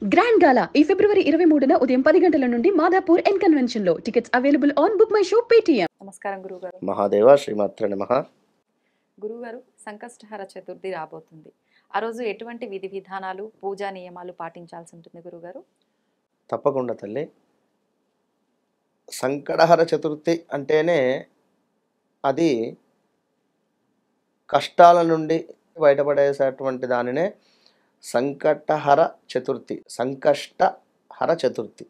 Grand గాలా ఈ ఫిబ్రవరి 23న ఉదయం 10 గంటల నుండి మాదాపూర్ ఎన్ కన్వెన్షన్ లో. Tickets available on book my show Paytm. నమస్కారం గురుగారు. మహాదేవ శ్రీమాత్రే నమః. గురుగారు, సంకష్టహర చతుర్థి రాబోతుంది. ఆ రోజు ఎటువంటి విధి విధానాలు, పూజా నియమాలు పాటించాల్సి ఉంటుంది గురుగారు? తప్పకుండా తల్లి. సంకటహర చతుర్థి అంటేనే అది కష్టాల నుండి బయటపడేసేటువంటి దానినే సంకటహర చతుర్థి, సంకష్టహర చతుర్థి.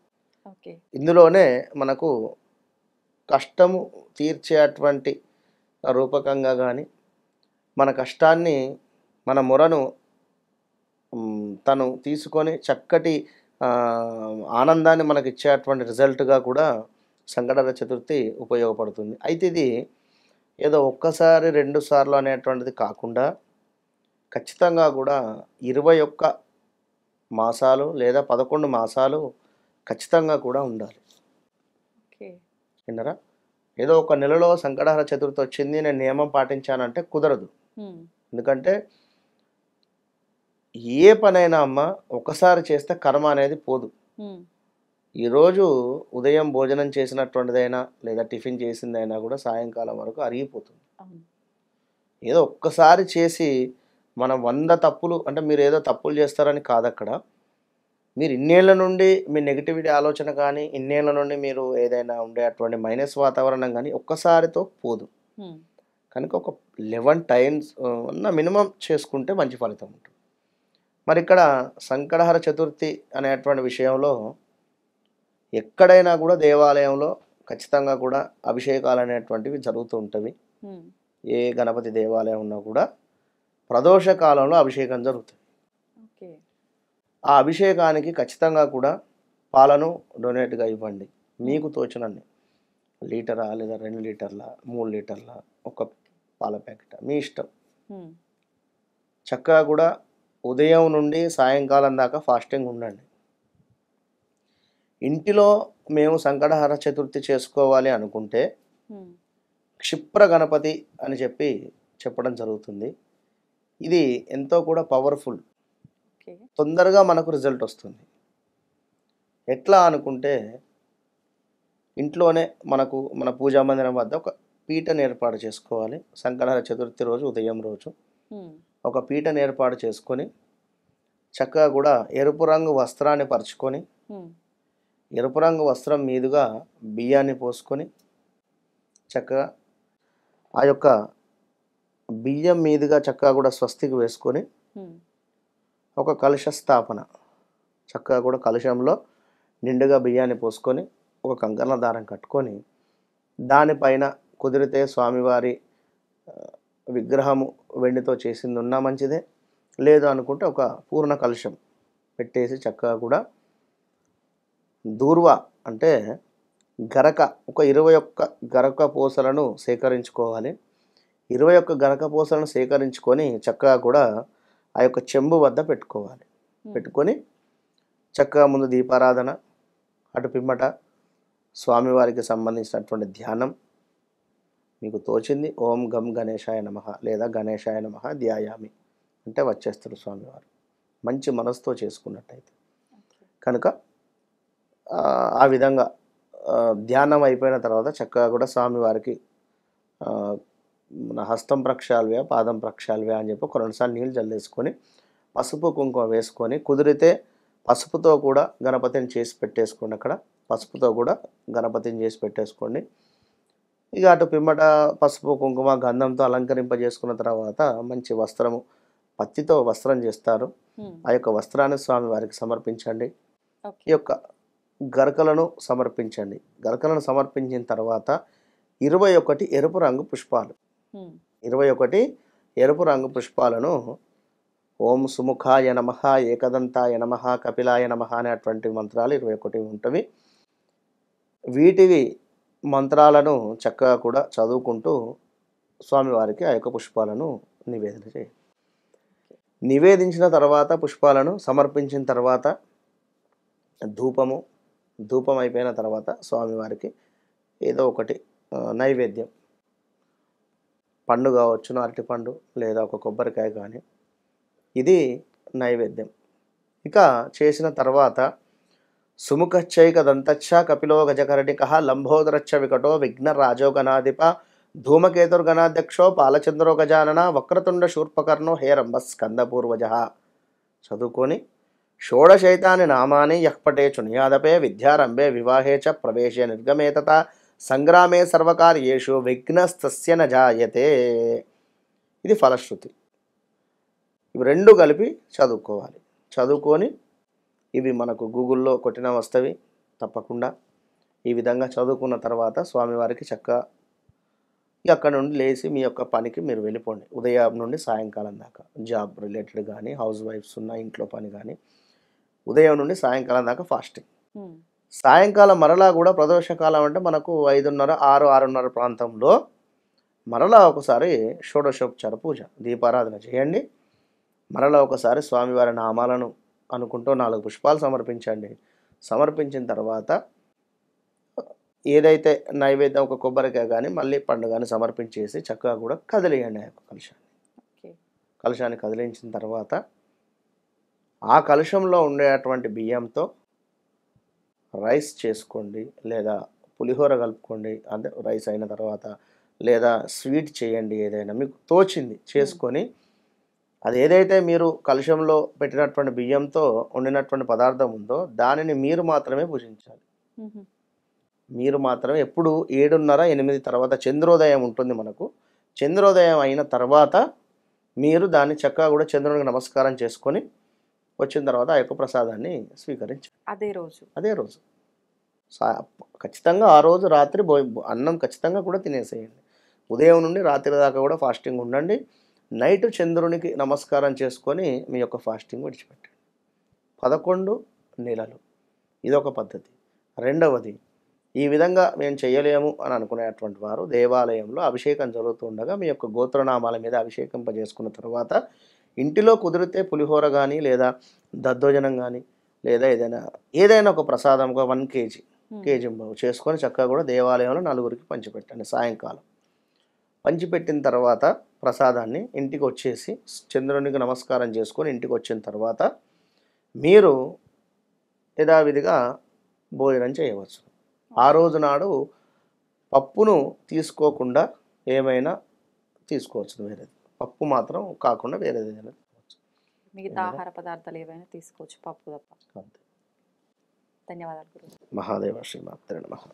ఓకే. ఇందులోనే మనకు కష్టము తీర్చేటువంటి రూపకంగా కానీ, మన కష్టాన్ని, మన మొరను తను తీసుకొని చక్కటి ఆనందాన్ని మనకి ఇచ్చేటువంటి రిజల్ట్గా కూడా సంకటహర చతుర్థి ఉపయోగపడుతుంది. అయితే ఇది ఏదో ఒక్కసారి 2 సార్లు అనేటువంటిది కాకుండా ఖచ్చితంగా కూడా 21 మాసాలు లేదా 11 మాసాలు ఖచ్చితంగా కూడా ఉండాలి. ఓకే. విన్నారా? ఏదో ఒక నెలలో సంకటహర చతుర్థి వచ్చింది, నేను నియమం పాటించానంటే కుదరదు. ఎందుకంటే ఏ పనైనా అమ్మ ఒకసారి చేస్తే కర్మ అనేది పోదు. ఈరోజు ఉదయం భోజనం చేసినటువంటిదైనా లేదా టిఫిన్ చేసిందైనా కూడా సాయంకాలం వరకు అరిగిపోతుంది. ఏదో ఒక్కసారి చేసి మనం 100 తప్పులు, అంటే మీరు ఏదో తప్పులు చేస్తారని కాదు అక్కడ. మీరు ఇన్నేళ్ల నుండి మీ నెగిటివిటీ ఆలోచన కానీ, ఇన్నేళ్ల నుండి మీరు ఏదైనా ఉండేటువంటి మైనస్ వాతావరణం కానీ ఒక్కసారితో పోదు. కనుక ఒక 11 టైమ్స్ మినిమం చేసుకుంటే మంచి ఫలితం ఉంటుంది. మరి ఇక్కడ సంకటహర చతుర్థి అనేటువంటి విషయంలో ఎక్కడైనా కూడా దేవాలయంలో ఖచ్చితంగా కూడా అభిషేకాలు అనేటువంటివి జరుగుతూ ఉంటవి. ఏ గణపతి దేవాలయం ఉన్నా కూడా ప్రదోష కాలంలో అభిషేకం జరుగుతుంది. ఆ అభిషేకానికి ఖచ్చితంగా కూడా పాలను డొనేట్గా ఇవ్వండి. మీకు తోచినన్ని, లీటరా లేదా 2 లీటర్ల, 3 లీటర్ల, ఒక పాల ప్యాకెట్, మీ ఇష్టం. చక్కగా కూడా ఉదయం నుండి సాయంకాలం దాకా ఫాస్టింగ్ ఉండండి. ఇంటిలో మేము సంకటహర చతుర్థి చేసుకోవాలి అనుకుంటే క్షిప్ర గణపతి అని చెప్పడం జరుగుతుంది. ఇది ఎంతో కూడా పవర్ఫుల్, తొందరగా మనకు రిజల్ట్ వస్తుంది. ఎట్లా అనుకుంటే ఇంట్లోనే మన పూజా మందిరం వద్ద ఒక పీటను ఏర్పాటు చేసుకోవాలి. సంకటహర చతుర్థి రోజు ఉదయం రోజు ఒక పీటను ఏర్పాటు చేసుకొని చక్కగా కూడా ఎరుపు రంగు వస్త్రాన్ని పరుచుకొని, ఎరుపు రంగు వస్త్రం మీదుగా బియ్యాన్ని పోసుకొని చక్కగా ఆ యొక్క బియ్యం మీదుగా చక్కగా కూడా స్వస్తికి వేసుకొని ఒక కలశ స్థాపన, చక్కగా కూడా కలశంలో నిండుగా బియ్యాన్ని పోసుకొని ఒక కంకణ దారం కట్టుకొని దానిపైన కుదిరితే స్వామివారి విగ్రహము వెండితో చేసింది ఉన్నా మంచిదే, లేదు అనుకుంటే ఒక పూర్ణ కలశం పెట్టేసి చక్కగా కూడా దూర్వ అంటే గరక, ఒక 21 గరక పూసలను సేకరించుకోవాలి. 21 గరక పూసలను సేకరించుకొని చక్కగా కూడా ఆ యొక్క చెంబు వద్ద పెట్టుకోవాలి. పెట్టుకొని చక్కగా ముందు దీపారాధన, అటు పిమ్మట స్వామివారికి సంబంధించినటువంటి ధ్యానం, మీకు తోచింది ఓం గం గణేశాయ నమః లేదా గణేశాయ నమః ధ్యాయామి అంటే వచ్చేస్తారు స్వామివారు, మంచి మనసుతో చేసుకున్నట్టయితే. కనుక ఆ విధంగా ధ్యానం అయిపోయిన తర్వాత చక్కగా కూడా స్వామివారికి మన హస్తం ప్రక్షాళవ్య, పాదం ప్రక్షాళవ్య అని చెప్పి ఒక 2 సార్లు నీళ్ళు జల్లేసుకొని పసుపు కుంకుమ వేసుకొని, కుదిరితే పసుపుతో కూడా గణపతిని చేసి పెట్టేసుకోండి. అక్కడ పసుపుతో కూడా గణపతిని చేసి పెట్టేసుకోండి. ఇక అటు పిమ్మట పసుపు కుంకుమ గంధంతో అలంకరింపజేసుకున్న తర్వాత మంచి వస్త్రము, పత్తితో వస్త్రం చేస్తారు. ఆ యొక్క వస్త్రాన్ని స్వామివారికి సమర్పించండి. ఈ యొక్క గరకలను సమర్పించండి. గరకలను సమర్పించిన తర్వాత 21 ఎరుపు రంగు పుష్పాలు, 21 ఎరుపు రంగు పుష్పాలను ఓం సుముఖాయ నమః, ఏకదంతాయ నమః, కపిలాయ నమః అనేటువంటి మంత్రాలు 21 ఉంటవి. వీటివి మంత్రాలను చక్కగా కూడా చదువుకుంటూ స్వామివారికి ఆ యొక్క పుష్పాలను నివేదన చేయండి. నివేదించిన తర్వాత పుష్పాలను సమర్పించిన తర్వాత ధూపం అయిపోయిన తర్వాత స్వామివారికి ఏదో ఒకటి నైవేద్యం, పండు కావచ్చును, అరటిపండు లేదా ఒక కొబ్బరికాయ కానీ, ఇది నైవేద్యం ఇక చేసిన తర్వాత సుముఖచ్చైక దంతచ్చ కపిలో గజకర్ణిక లంబోదరచ్చ వికటో విఘ్నరాజో గణాధిప ధూమకేతుర్గణాధ్యక్షో పాలచంద్రో గజానన వక్రతుండ శూర్పకర్ణో హేరంబ స్కందపూర్వజ చదువుకొని షోడశైతాని నామాని యఃపటే చునియాదపే విద్యారంభే వివాహే చ ప్రవేశే నిర్గమే తథా సంగ్రామే సర్వకార్యేషు విఘ్నస్తస్య న జాయతే. ఇది ఫలశ్రుతి. ఇవి రెండు కలిపి చదువుకోవాలి. చదువుకొని ఇవి మనకు గూగుల్లో కొట్టిన వస్తవి తప్పకుండా. ఈ విధంగా చదువుకున్న తర్వాత స్వామివారికి చక్కగా అక్కడ నుండి లేచి మీ యొక్క పనికి మీరు వెళ్ళిపోండి. ఉదయం నుండి సాయంకాలం దాకా జాబ్ రిలేటెడ్ కానీ, హౌస్ వైఫ్స్ ఉన్న ఇంట్లో పని కానీ, ఉదయం నుండి సాయంకాలం దాకా ఫాస్టింగ్. సాయంకాలం మరలా కూడా ప్రదోషకాలం అంటే మనకు 5:30, 6, 6:30 ప్రాంతంలో మరలా ఒకసారి షోడశోపచార పూజ దీపారాధన చేయండి. మరలా ఒకసారి స్వామివారి నామాలను అనుకుంటూ 4 పుష్పాలు సమర్పించండి. సమర్పించిన తర్వాత ఏదైతే నైవేద్యం ఒక కొబ్బరికాయ కానీ మళ్ళీ పండు కానీ సమర్పించేసి చక్కగా కూడా కదిలేయండి ఆ యొక్క కలశాన్ని. కలశాన్ని కదిలించిన తర్వాత ఆ కలశంలో ఉండేటువంటి బియ్యంతో రైస్ చేసుకోండి, లేదా పులిహోర కలుపుకోండి. అంటే రైస్ అయిన తర్వాత లేదా స్వీట్ చేయండి, ఏదైనా మీకు తోచింది చేసుకొని అది ఏదైతే మీరు కలశంలో పెట్టినటువంటి బియ్యంతో వండినటువంటి పదార్థం ఉందో దానిని మీరు మాత్రమే భుజించాలి. మీరు మాత్రమే ఎప్పుడు 7:30, 8 తర్వాత చంద్రోదయం ఉంటుంది మనకు. చంద్రోదయం అయిన తర్వాత మీరు దాన్ని చక్కగా కూడా చంద్రునికి నమస్కారం చేసుకొని వచ్చిన తర్వాత ఆ యొక్క ప్రసాదాన్ని స్వీకరించాలి. అదే రోజు ఖచ్చితంగా ఆ రోజు రాత్రి అన్నం ఖచ్చితంగా కూడా తినేసేయండి. ఉదయం నుండి రాత్రి దాకా కూడా ఫాస్టింగ్ ఉండండి. నైట్ చంద్రునికి నమస్కారం చేసుకొని మీ యొక్క ఫాస్టింగ్ విడిచిపెట్టండి. 11 నెలలు. ఇదొక పద్ధతి. రెండవది, ఈ విధంగా మేము చేయలేము అని అనుకునేటువంటి వారు దేవాలయంలో అభిషేకం జరుగుతుండగా మీ యొక్క గోత్రనామాల మీద అభిషేకింపజేసుకున్న తర్వాత ఇంటిలో కుదిరితే పులిహోర కానీ లేదా దద్దోజనం కానీ లేదా ఏదైనా ఒక ప్రసాదం 1 కేజీ చేసుకొని చక్కగా కూడా దేవాలయంలో నలుగురికి పంచిపెట్టండి. సాయంకాలం పంచిపెట్టిన తర్వాత ప్రసాదాన్ని ఇంటికి వచ్చేసి చంద్రునికి నమస్కారం చేసుకొని ఇంటికి వచ్చిన తర్వాత మీరు యథావిధిగా భోజనం చేయవచ్చు. ఆ రోజు నాడు పప్పును తీసుకోకుండా ఏమైనా తీసుకోవచ్చు, వేరేది. పప్పు మాత్రం కాకుండా వేరేది ఏదైనా తీసుకోవచ్చు. మిగతా ఆహార పదార్థాలు ఏవైనా తీసుకోవచ్చు, పప్పు తప్ప. అంతే. ధన్యవాదాలు గురువు. మహాదేవ శ్రీమాత్రే నమః.